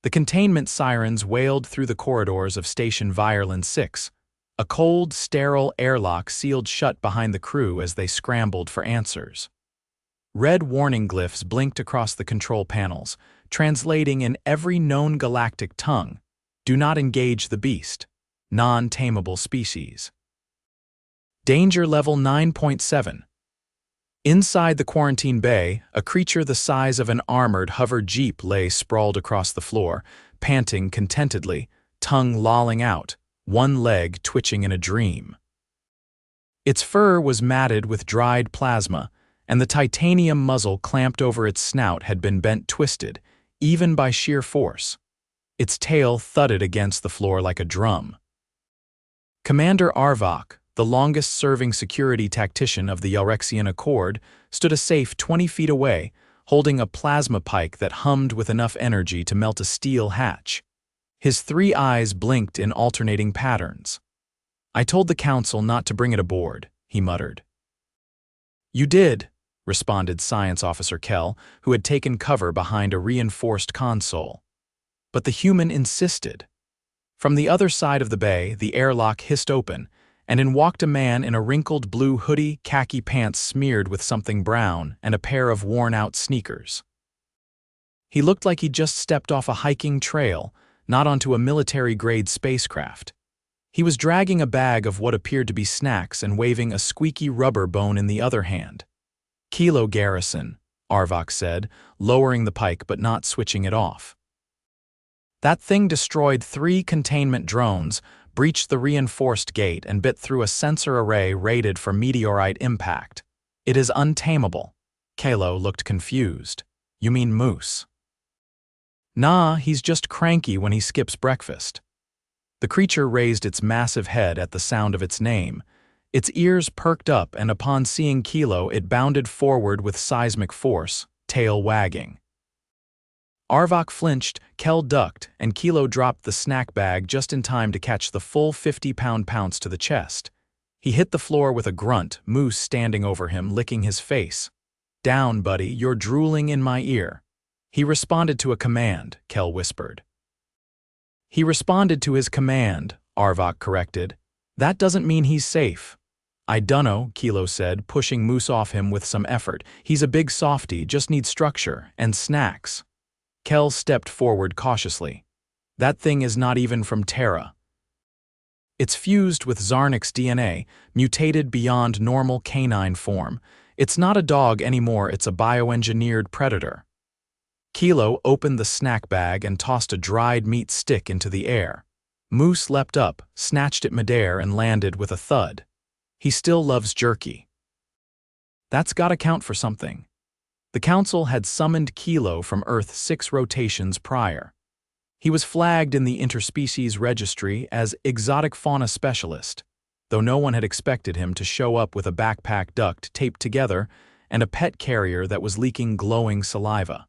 The containment sirens wailed through the corridors of Station Violin 6. A cold, sterile airlock sealed shut behind the crew as they scrambled for answers. Red warning glyphs blinked across the control panels, translating in every known galactic tongue: "Do not engage the beast. Non-tameable species." Danger level 9.7. Inside the quarantine bay, a creature the size of an armored hover jeep lay sprawled across the floor, panting contentedly, tongue lolling out, one leg twitching in a dream. Its fur was matted with dried plasma, and the titanium muzzle clamped over its snout had been bent twisted, even by sheer force. Its tail thudded against the floor like a drum. Commander Arvok, the longest-serving security tactician of the Yelrexian Accord, stood a safe 20 feet away, holding a plasma pike that hummed with enough energy to melt a steel hatch. His 3 eyes blinked in alternating patterns. "I told the council not to bring it aboard," he muttered. "You did," responded Science Officer Kell, who had taken cover behind a reinforced console. But the human insisted. From the other side of the bay, the airlock hissed open, and in walked a man in a wrinkled blue hoodie, khaki pants smeared with something brown, and a pair of worn-out sneakers. He looked like he'd just stepped off a hiking trail, not onto a military-grade spacecraft. He was dragging a bag of what appeared to be snacks and waving a squeaky rubber bone in the other hand. "Kilo Garrison," Arvok said, lowering the pike but not switching it off. "That thing destroyed 3 containment drones, breached the reinforced gate, and bit through a sensor array rated for meteorite impact. It is untamable." Kalo looked confused. "You mean Moose?" "Nah, he's just cranky when he skips breakfast." The creature raised its massive head at the sound of its name. Its ears perked up, and upon seeing Kilo, it bounded forward with seismic force, tail wagging. Arvok flinched, Kell ducked, and Kilo dropped the snack bag just in time to catch the full 50-pound pounce to the chest. He hit the floor with a grunt, Moose standing over him, licking his face. "Down, buddy, you're drooling in my ear." "He responded to a command," Kell whispered. "He responded to his command," Arvok corrected. "That doesn't mean he's safe." "I dunno," Kilo said, pushing Moose off him with some effort. "He's a big softy, just needs structure, and snacks." Kell stepped forward cautiously. "That thing is not even from Terra. It's fused with Zarnik's DNA, mutated beyond normal canine form. It's not a dog anymore, it's a bioengineered predator." Kilo opened the snack bag and tossed a dried meat stick into the air. Moose leapt up, snatched it midair, and landed with a thud. "He still loves jerky." "That's gotta count for something." The Council had summoned Kilo from Earth 6 rotations prior. He was flagged in the interspecies registry as exotic fauna specialist, though no one had expected him to show up with a backpack duct taped together and a pet carrier that was leaking glowing saliva.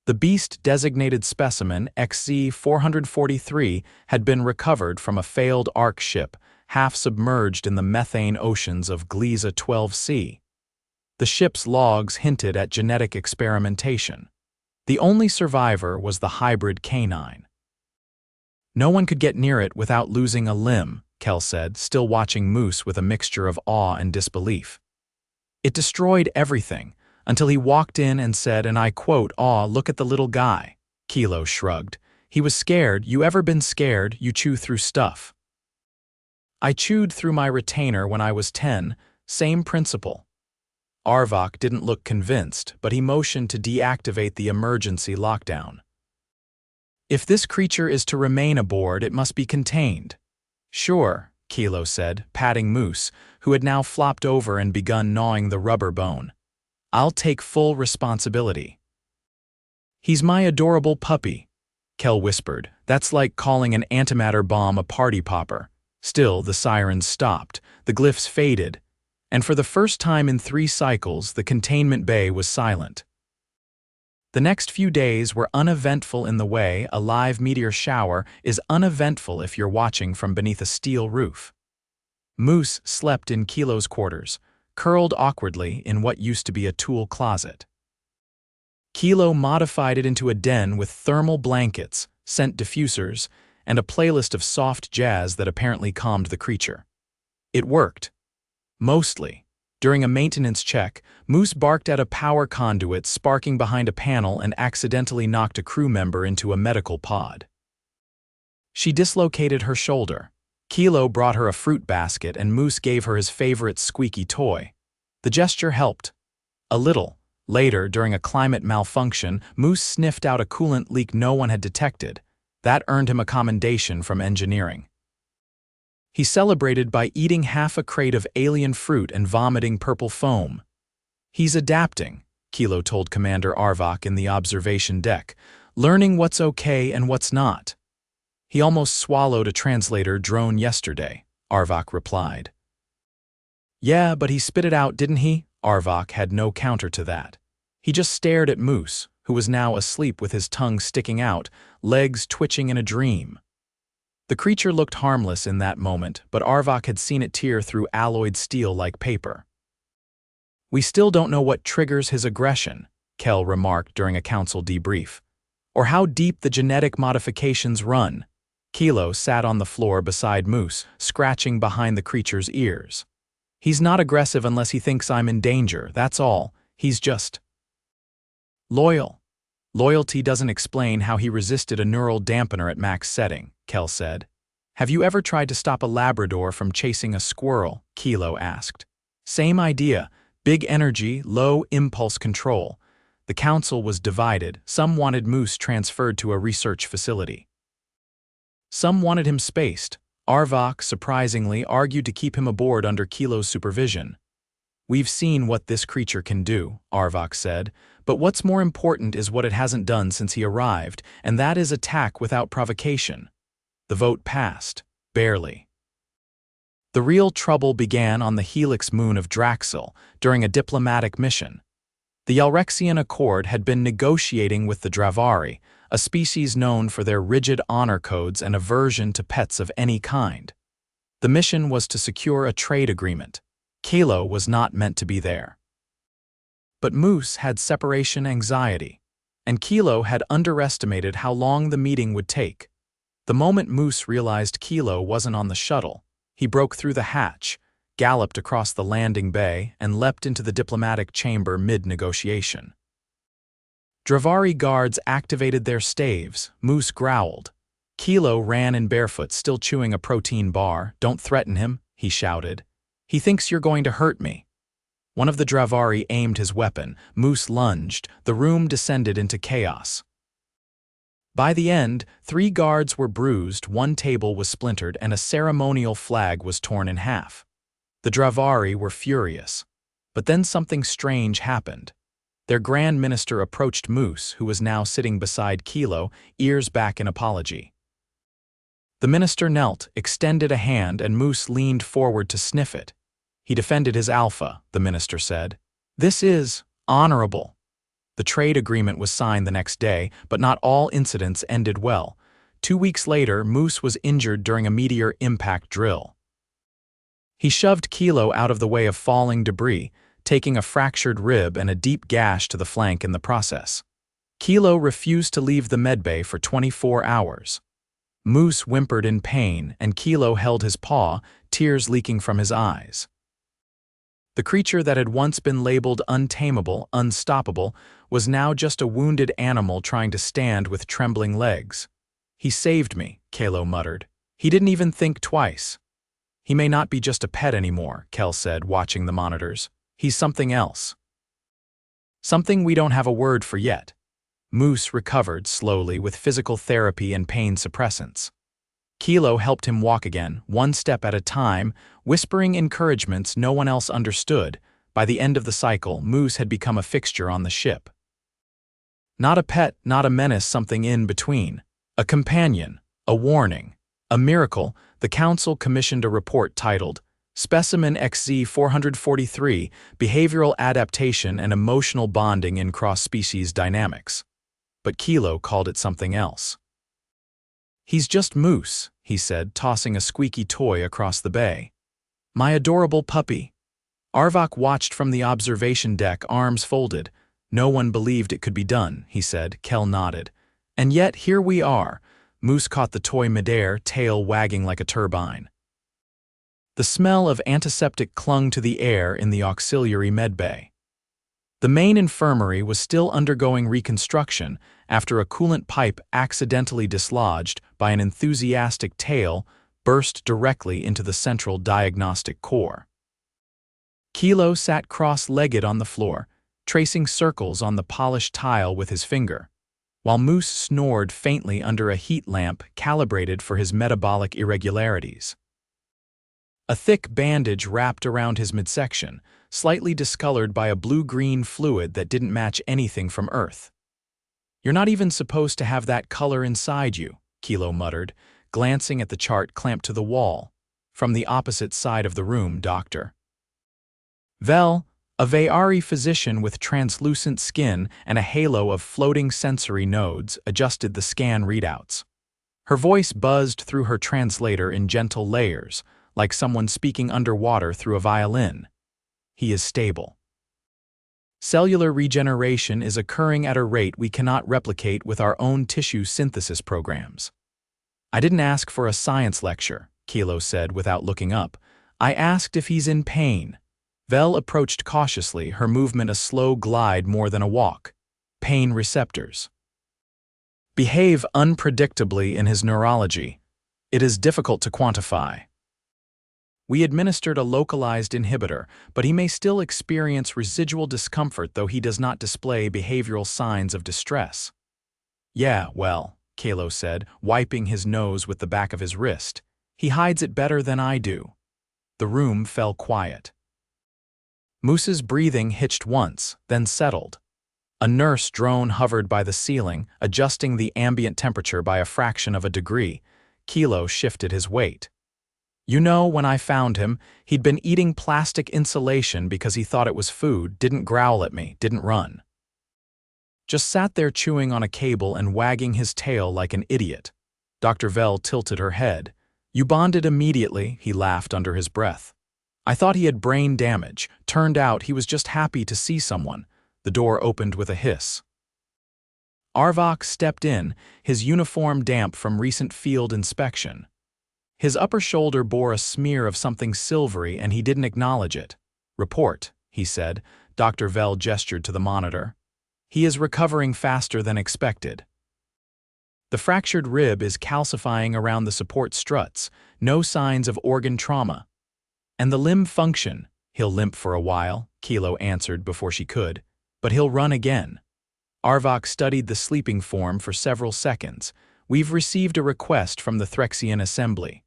The beast-designated specimen, XZ-443, had been recovered from a failed ARC ship, half submerged in the methane oceans of Gliese 12C. The ship's logs hinted at genetic experimentation. The only survivor was the hybrid canine. "No one could get near it without losing a limb," Kell said, still watching Moose with a mixture of awe and disbelief. "It destroyed everything, until he walked in and said, and I quote, 'Aw, look at the little guy.'" Kilo shrugged. "He was scared. You ever been scared? You chew through stuff." "I chewed through my retainer when I was 10. Same principle." Arvok didn't look convinced, but he motioned to deactivate the emergency lockdown. "If this creature is to remain aboard, it must be contained." "Sure," Kilo said, patting Moose, who had now flopped over and begun gnawing the rubber bone. "I'll take full responsibility." "He's my adorable puppy," Kell whispered. "That's like calling an antimatter bomb a party popper." Still, the sirens stopped, the glyphs faded, and for the first time in 3 cycles, the containment bay was silent. The next few days were uneventful in the way a live meteor shower is uneventful if you're watching from beneath a steel roof. Moose slept in Kilo's quarters, curled awkwardly in what used to be a tool closet. Kilo modified it into a den with thermal blankets, scent diffusers, and a playlist of soft jazz that apparently calmed the creature. It worked. Mostly. During a maintenance check, Moose barked at a power conduit sparking behind a panel and accidentally knocked a crew member into a medical pod. She dislocated her shoulder. Kilo brought her a fruit basket and Moose gave her his favorite squeaky toy. The gesture helped. A little. Later, during a climate malfunction, Moose sniffed out a coolant leak no one had detected. That earned him a commendation from engineering. He celebrated by eating half a crate of alien fruit and vomiting purple foam. He's adapting, Kilo told Commander Arvok in the observation deck, learning what's okay and what's not. He almost swallowed a translator drone yesterday, Arvok replied. Yeah, but he spit it out, didn't he? Arvok had no counter to that. He just stared at Moose, who was now asleep with his tongue sticking out, legs twitching in a dream. The creature looked harmless in that moment, but Arvok had seen it tear through alloyed steel like paper. We still don't know what triggers his aggression, Kell remarked during a council debrief, or how deep the genetic modifications run. Kilo sat on the floor beside Moose, scratching behind the creature's ears. He's not aggressive unless he thinks I'm in danger, that's all. He's just loyal. Loyalty doesn't explain how he resisted a neural dampener at max setting, Kell said. Have you ever tried to stop a Labrador from chasing a squirrel? Kilo asked. Same idea, big energy, low impulse control. The council was divided. Some wanted Moose transferred to a research facility. Some wanted him spaced. Arvok, surprisingly, argued to keep him aboard under Kilo's supervision. We've seen what this creature can do, Arvok said, but what's more important is what it hasn't done since he arrived, and that is attack without provocation. The vote passed, barely. The real trouble began on the Helix moon of Draxil during a diplomatic mission. The Yalrexian Accord had been negotiating with the Dravari, a species known for their rigid honor codes and aversion to pets of any kind. The mission was to secure a trade agreement. Kilo was not meant to be there. But Moose had separation anxiety, and Kilo had underestimated how long the meeting would take. The moment Moose realized Kilo wasn't on the shuttle, he broke through the hatch, galloped across the landing bay, and leapt into the diplomatic chamber mid-negotiation. Dravari guards activated their staves. Moose growled. Kilo ran in barefoot, still chewing a protein bar. Don't threaten him, he shouted. He thinks you're going to hurt me. One of the Dravari aimed his weapon. Moose lunged. The room descended into chaos. By the end, 3 guards were bruised, 1 table was splintered, and a ceremonial flag was torn in half. The Dravari were furious. But then something strange happened. Their Grand Minister approached Moose, who was now sitting beside Kilo, ears back in apology. The minister knelt, extended a hand, and Moose leaned forward to sniff it. He defended his alpha, the minister said. This is honorable. The trade agreement was signed the next day, but not all incidents ended well. 2 weeks later, Moose was injured during a meteor impact drill. He shoved Kilo out of the way of falling debris, taking a fractured rib and a deep gash to the flank in the process. Kilo refused to leave the medbay for 24 hours. Moose whimpered in pain, and Kilo held his paw, tears leaking from his eyes. The creature that had once been labeled untamable, unstoppable, was now just a wounded animal trying to stand with trembling legs. He saved me, Kilo muttered. He didn't even think twice. He may not be just a pet anymore, Kell said, watching the monitors. He's something else. Something we don't have a word for yet. Moose recovered slowly with physical therapy and pain suppressants. Kilo helped him walk again, 1 step at a time, whispering encouragements no one else understood. By the end of the cycle, Moose had become a fixture on the ship. Not a pet, not a menace, something in between. A companion, a warning, a miracle. The council commissioned a report titled Specimen XZ443, Behavioral Adaptation and Emotional Bonding in Cross-Species Dynamics. But Kilo called it something else. He's just Moose, he said, tossing a squeaky toy across the bay. My adorable puppy. Arvok watched from the observation deck, arms folded. No one believed it could be done, he said. Kel nodded. And yet, here we are. Moose caught the toy midair, tail wagging like a turbine. The smell of antiseptic clung to the air in the auxiliary medbay. The main infirmary was still undergoing reconstruction after a coolant pipe accidentally dislodged by an enthusiastic tail burst directly into the central diagnostic core. Kilo sat cross-legged on the floor, tracing circles on the polished tile with his finger, while Moose snored faintly under a heat lamp calibrated for his metabolic irregularities. A thick bandage wrapped around his midsection, slightly discolored by a blue-green fluid that didn't match anything from Earth. "You're not even supposed to have that color inside you," Kilo muttered, glancing at the chart clamped to the wall. "From the opposite side of the room, doctor." Vel, a Vayari physician with translucent skin and a halo of floating sensory nodes, adjusted the scan readouts. Her voice buzzed through her translator in gentle layers, like someone speaking underwater through a violin. "He is stable. Cellular regeneration is occurring at a rate we cannot replicate with our own tissue synthesis programs." "I didn't ask for a science lecture," Kilo said without looking up. "I asked if he's in pain." Vel approached cautiously, her movement a slow glide more than a walk. "Pain receptors behave unpredictably in his neurology. It is difficult to quantify. We administered a localized inhibitor, but he may still experience residual discomfort though he does not display behavioral signs of distress." "Yeah, well," Kalo said, wiping his nose with the back of his wrist. "He hides it better than I do." The room fell quiet. Moose's breathing hitched once, then settled. A nurse drone hovered by the ceiling, adjusting the ambient temperature by a fraction of a degree. Kilo shifted his weight. "You know, when I found him, he'd been eating plastic insulation because he thought it was food, didn't growl at me, didn't run. Just sat there chewing on a cable and wagging his tail like an idiot." Dr. Vel tilted her head. "You bonded immediately," he laughed under his breath. "I thought he had brain damage. Turned out he was just happy to see someone." The door opened with a hiss. Arvok stepped in, his uniform damp from recent field inspection. His upper shoulder bore a smear of something silvery and he didn't acknowledge it. "Report," he said. Dr. Vel gestured to the monitor. "He is recovering faster than expected. The fractured rib is calcifying around the support struts, no signs of organ trauma. And the limb function, he'll limp for a while," Kilo answered before she could, "but he'll run again." Arvok studied the sleeping form for several seconds. "We've received a request from the Threxian Assembly.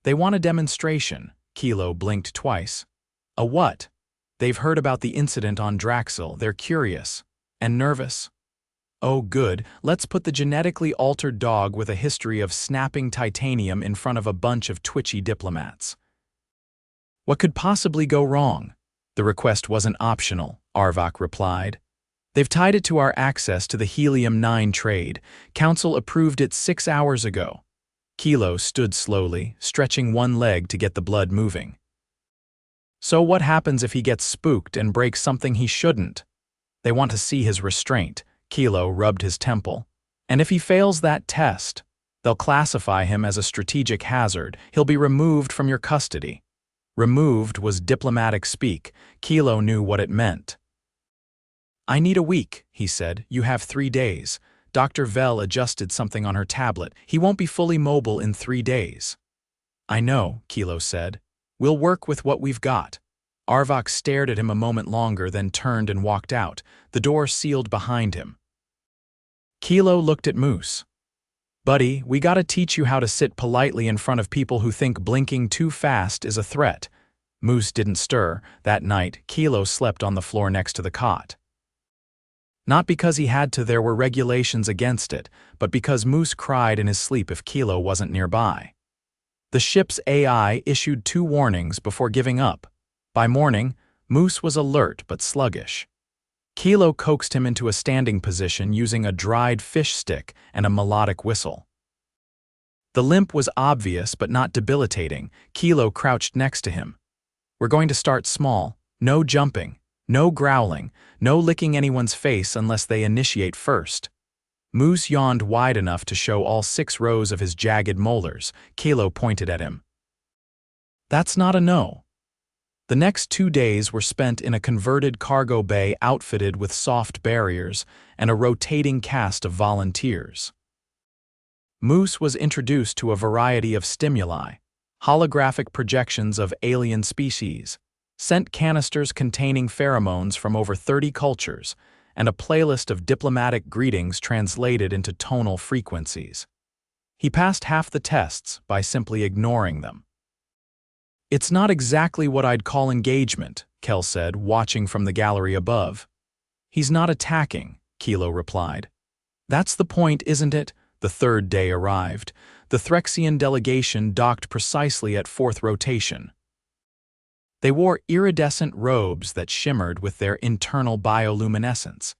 They want a demonstration." Kilo blinked twice. "A what?" "They've heard about the incident on Draxil. They're curious. And nervous." "Oh good, let's put the genetically altered dog with a history of snapping titanium in front of a bunch of twitchy diplomats. What could possibly go wrong?" "The request wasn't optional," Arvok replied. "They've tied it to our access to the Helium-9 trade. Council approved it 6 hours ago." Kilo stood slowly, stretching one leg to get the blood moving. "So what happens if he gets spooked and breaks something he shouldn't?" "They want to see his restraint." Kilo rubbed his temple. "And if he fails that test, they'll classify him as a strategic hazard. He'll be removed from your custody." Removed was diplomatic speak. Kilo knew what it meant. "I need a week," he said. "You have 3 days." Dr. Vel adjusted something on her tablet. "He won't be fully mobile in 3 days." "I know," Kilo said. "We'll work with what we've got." Arvok stared at him a moment longer, then turned and walked out. The door sealed behind him. Kilo looked at Moose. "Buddy, we gotta teach you how to sit politely in front of people who think blinking too fast is a threat." Moose didn't stir. That night, Kilo slept on the floor next to the cot. Not because he had to, there were regulations against it, but because Moose cried in his sleep if Kilo wasn't nearby. The ship's AI issued 2 warnings before giving up. By morning, Moose was alert but sluggish. Kilo coaxed him into a standing position using a dried fish stick and a melodic whistle. The limp was obvious but not debilitating. Kilo crouched next to him. "We're going to start small. No jumping. No growling, no licking anyone's face unless they initiate first. Moose yawned wide enough to show all 6 rows of his jagged molars. Kilo pointed at him. That's not a no. The next 2 days were spent in a converted cargo bay outfitted with soft barriers and a rotating cast of volunteers. Moose was introduced to a variety of stimuli, holographic projections of alien species, scent canisters containing pheromones from over 30 cultures, and a playlist of diplomatic greetings translated into tonal frequencies. He passed half the tests by simply ignoring them. It's not exactly what I'd call engagement, Kel said, watching from the gallery above. He's not attacking, Kilo replied. That's the point, isn't it? The 3rd day arrived. The Threxian delegation docked precisely at 4th rotation. They wore iridescent robes that shimmered with their internal bioluminescence,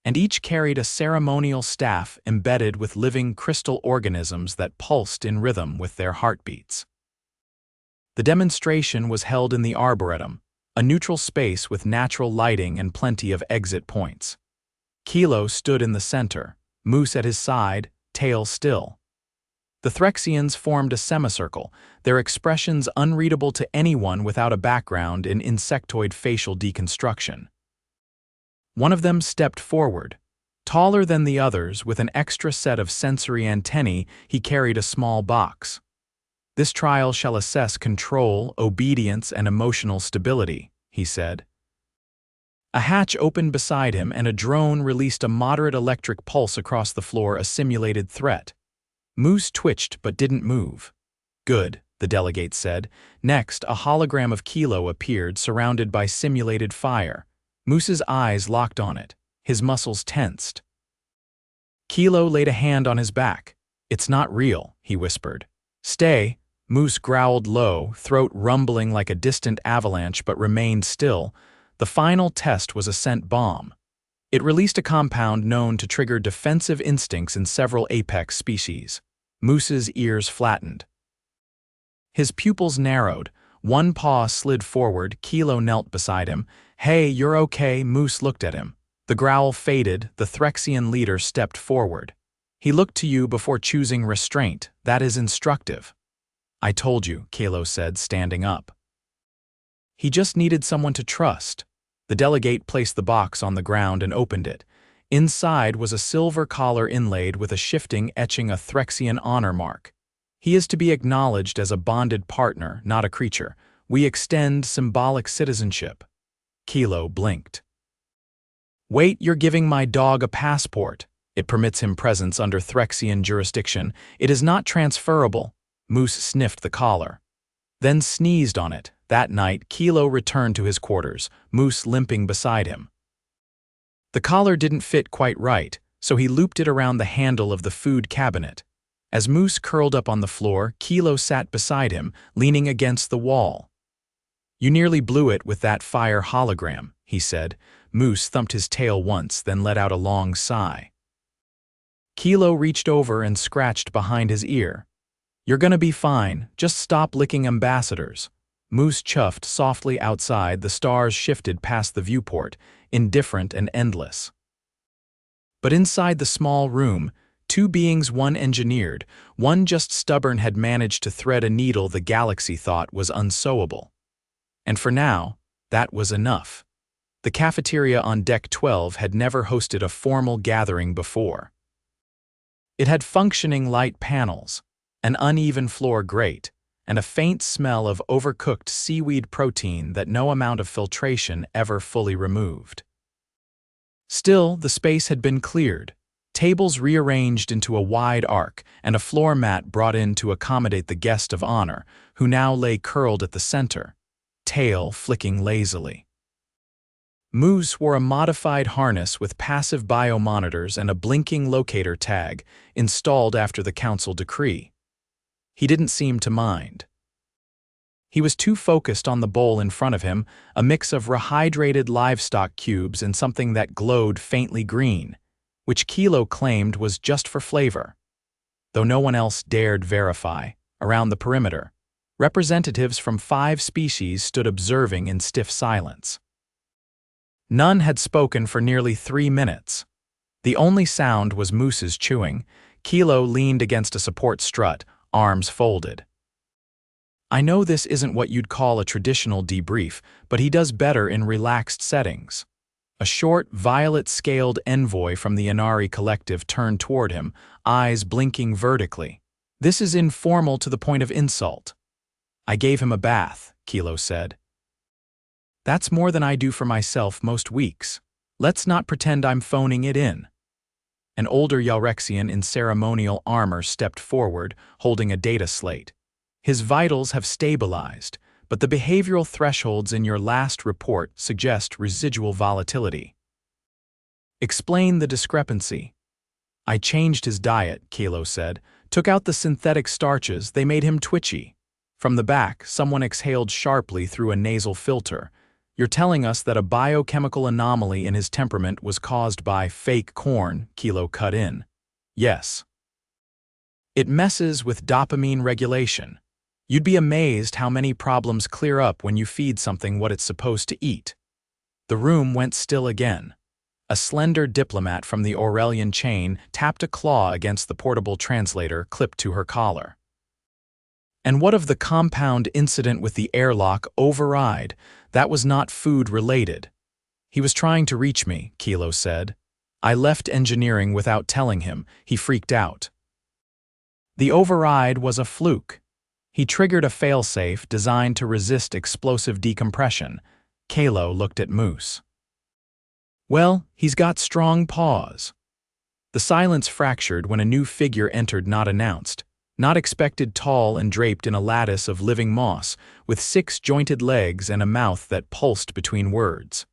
and each carried a ceremonial staff embedded with living crystal organisms that pulsed in rhythm with their heartbeats. The demonstration was held in the Arboretum, a neutral space with natural lighting and plenty of exit points. Kilo stood in the center, Moose at his side, tail still. The Threxians formed a semicircle, their expressions unreadable to anyone without a background in insectoid facial deconstruction. One of them stepped forward. Taller than the others, with an extra set of sensory antennae, he carried a small box. This trial shall assess control, obedience, and emotional stability, he said. A hatch opened beside him and a drone released a moderate electric pulse across the floor, a simulated threat. Moose twitched but didn't move. Good, the delegate said. Next, a hologram of Kilo appeared, surrounded by simulated fire. Moose's eyes locked on it, his muscles tensed. Kilo laid a hand on his back. It's not real, he whispered. Stay. Moose growled low, throat rumbling like a distant avalanche, but remained still. The final test was a scent bomb. It released a compound known to trigger defensive instincts in several apex species. Moose's ears flattened. His pupils narrowed. One paw slid forward. Kilo knelt beside him. Hey, you're okay, Moose looked at him. The growl faded. The Threxian leader stepped forward. He looked to you before choosing restraint. That is instructive. I told you, Kilo said, standing up. He just needed someone to trust. The delegate placed the box on the ground and opened it. Inside was a silver collar inlaid with a shifting etching a Threxian honor mark. He is to be acknowledged as a bonded partner, not a creature. We extend symbolic citizenship. Kilo blinked. Wait, you're giving my dog a passport. It permits him presence under Threxian jurisdiction. It is not transferable. Moose sniffed the collar, then sneezed on it. That night, Kilo returned to his quarters, Moose limping beside him. The collar didn't fit quite right, so he looped it around the handle of the food cabinet. As Moose curled up on the floor, Kilo sat beside him, leaning against the wall. You nearly blew it with that fire hologram, he said. Moose thumped his tail once, then let out a long sigh. Kilo reached over and scratched behind his ear. You're gonna be fine, just stop licking ambassadors. Moose chuffed softly outside. The stars shifted past the viewport, indifferent and endless. But inside the small room, 2 beings, one engineered, one just stubborn, had managed to thread a needle the galaxy thought was unsewable. And for now, that was enough. The cafeteria on Deck 12 had never hosted a formal gathering before. It had functioning light panels, an uneven floor grate, and a faint smell of overcooked seaweed protein that no amount of filtration ever fully removed. Still, the space had been cleared, tables rearranged into a wide arc, and a floor mat brought in to accommodate the guest of honor, who now lay curled at the center, tail flicking lazily. Moose wore a modified harness with passive biomonitors and a blinking locator tag installed after the council decree. He didn't seem to mind. He was too focused on the bowl in front of him, a mix of rehydrated livestock cubes and something that glowed faintly green, which Kilo claimed was just for flavor. Though no one else dared verify, around the perimeter, representatives from 5 species stood observing in stiff silence. None had spoken for nearly 3 minutes. The only sound was Moose's chewing. Kilo leaned against a support strut, arms folded. I know this isn't what you'd call a traditional debrief, but he does better in relaxed settings. A short, violet-scaled envoy from the Inari collective turned toward him, eyes blinking vertically. This is informal to the point of insult. I gave him a bath, Kilo said. That's more than I do for myself most weeks. Let's not pretend I'm phoning it in. An older Yalrexian in ceremonial armor stepped forward, holding a data slate. His vitals have stabilized, but the behavioral thresholds in your last report suggest residual volatility. Explain the discrepancy. I changed his diet, Kilo said. Took out the synthetic starches, they made him twitchy. From the back, someone exhaled sharply through a nasal filter. You're telling us that a biochemical anomaly in his temperament was caused by fake corn, Kilo cut in. Yes. It messes with dopamine regulation. You'd be amazed how many problems clear up when you feed something what it's supposed to eat. The room went still again. A slender diplomat from the Aurelian chain tapped a claw against the portable translator clipped to her collar. And what of the compound incident with the airlock override? That was not food-related. He was trying to reach me, Kilo said. I left engineering without telling him. He freaked out. The override was a fluke. He triggered a failsafe designed to resist explosive decompression. Kalo looked at Moose. Well, he's got strong paws. The silence fractured when a new figure entered not announced, not expected, tall and draped in a lattice of living moss, with 6 jointed legs and a mouth that pulsed between words.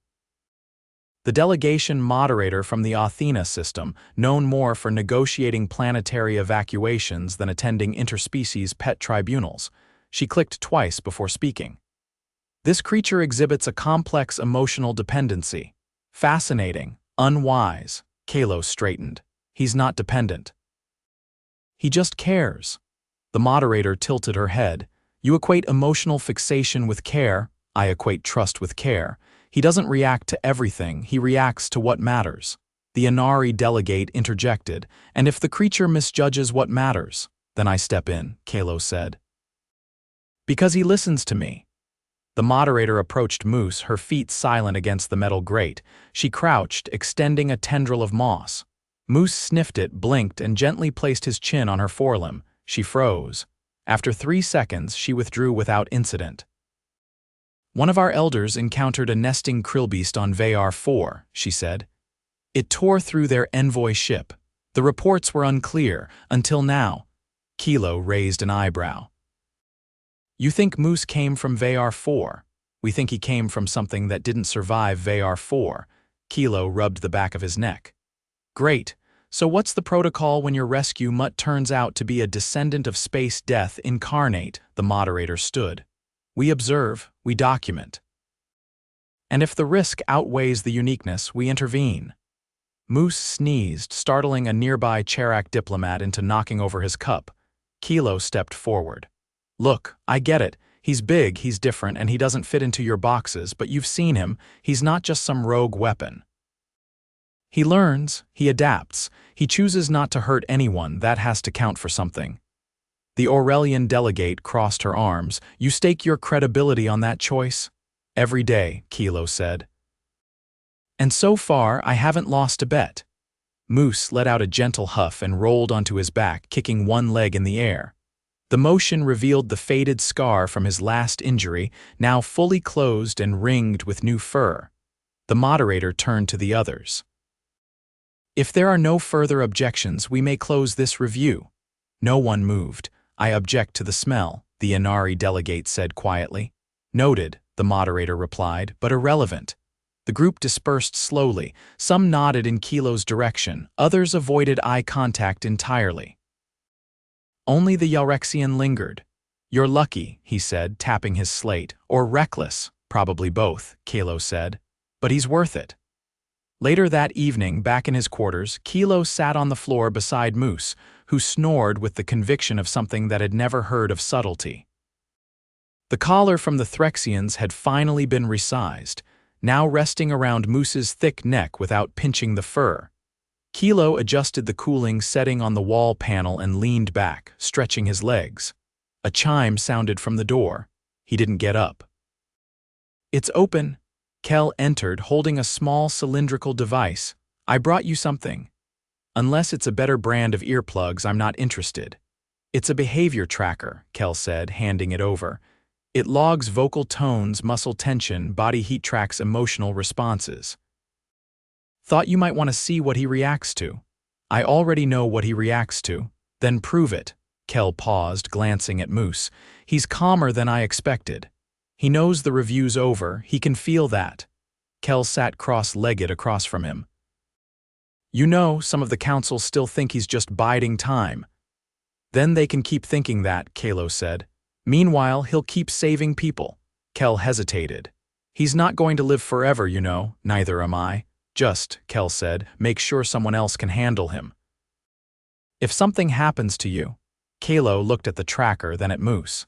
The delegation moderator from the Athena system, known more for negotiating planetary evacuations than attending interspecies pet tribunals. She clicked twice before speaking. This creature exhibits a complex emotional dependency. Fascinating, unwise. Kalo straightened. He's not dependent. He just cares. The moderator tilted her head. You equate emotional fixation with care. I equate trust with care. He doesn't react to everything, he reacts to what matters. The Inari delegate interjected, and if the creature misjudges what matters, then I step in, Kalo said. Because he listens to me. The moderator approached Moose, her feet silent against the metal grate. She crouched, extending a tendril of moss. Moose sniffed it, blinked, and gently placed his chin on her forelimb. She froze. After 3 seconds, she withdrew without incident. One of our elders encountered a nesting krillbeast on Vayar 4, she said. It tore through their envoy ship. The reports were unclear, until now. Kilo raised an eyebrow. You think Moose came from Vayar 4? We think he came from something that didn't survive Vayar 4. Kilo rubbed the back of his neck. Great. So what's the protocol when your rescue mutt turns out to be a descendant of space death incarnate? The moderator stood. We observe, we document. And if the risk outweighs the uniqueness, we intervene. Moose sneezed, startling a nearby Cherak diplomat into knocking over his cup. Kilo stepped forward. Look, I get it. He's big, he's different, and he doesn't fit into your boxes, but you've seen him. He's not just some rogue weapon. He learns, he adapts, he chooses not to hurt anyone. That has to count for something. The Aurelian delegate crossed her arms. You stake your credibility on that choice? Every day, Kilo said. And so far, I haven't lost a bet. Moose let out a gentle huff and rolled onto his back, kicking one leg in the air. The motion revealed the faded scar from his last injury, now fully closed and ringed with new fur. The moderator turned to the others. If there are no further objections, we may close this review. No one moved. I object to the smell, the Inari delegate said quietly. Noted, the moderator replied, but irrelevant. The group dispersed slowly. Some nodded in Kilo's direction, others avoided eye contact entirely. Only the Yalrexian lingered. You're lucky, he said, tapping his slate, or reckless, probably both, Kilo said. But he's worth it. Later that evening, back in his quarters, Kilo sat on the floor beside Moose, who snored with the conviction of something that had never heard of subtlety. The collar from the Threxians had finally been resized. now resting around Moose's thick neck without pinching the fur. Kilo adjusted the cooling setting on the wall panel and leaned back, stretching his legs. A chime sounded from the door. He didn't get up. "It's open." Kel entered, holding a small cylindrical device. "I brought you something." "Unless it's a better brand of earplugs, I'm not interested." "It's a behavior tracker," Kel said, handing it over. "It logs vocal tones, muscle tension, body heat, tracks emotional responses." "Thought you might want to see what he reacts to." "I already know what he reacts to." "Then prove it." Kel paused, glancing at Moose. "He's calmer than I expected." "He knows the review's over. He can feel that." Kel sat cross-legged across from him. "You know, some of the council still think he's just biding time." "Then they can keep thinking that," Kalo said. "Meanwhile, he'll keep saving people." Kel hesitated. "He's not going to live forever, you know. Neither am I. Just," Kel said, "make sure someone else can handle him." "If something happens to you," Kalo looked at the tracker, then at Moose.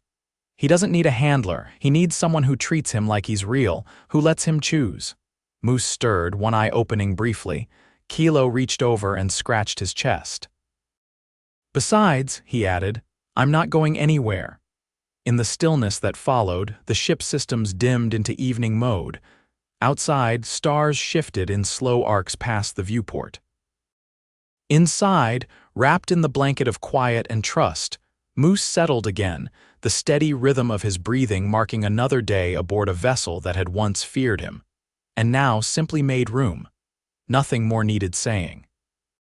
"He doesn't need a handler. He needs someone who treats him like he's real, who lets him choose." Moose stirred, one eye opening briefly. Kilo reached over and scratched his chest. "Besides," he added, "I'm not going anywhere." In the stillness that followed, the ship systems dimmed into evening mode. Outside, stars shifted in slow arcs past the viewport. Inside, wrapped in the blanket of quiet and trust, Moose settled again, the steady rhythm of his breathing marking another day aboard a vessel that had once feared him, and now simply made room. Nothing more needed saying.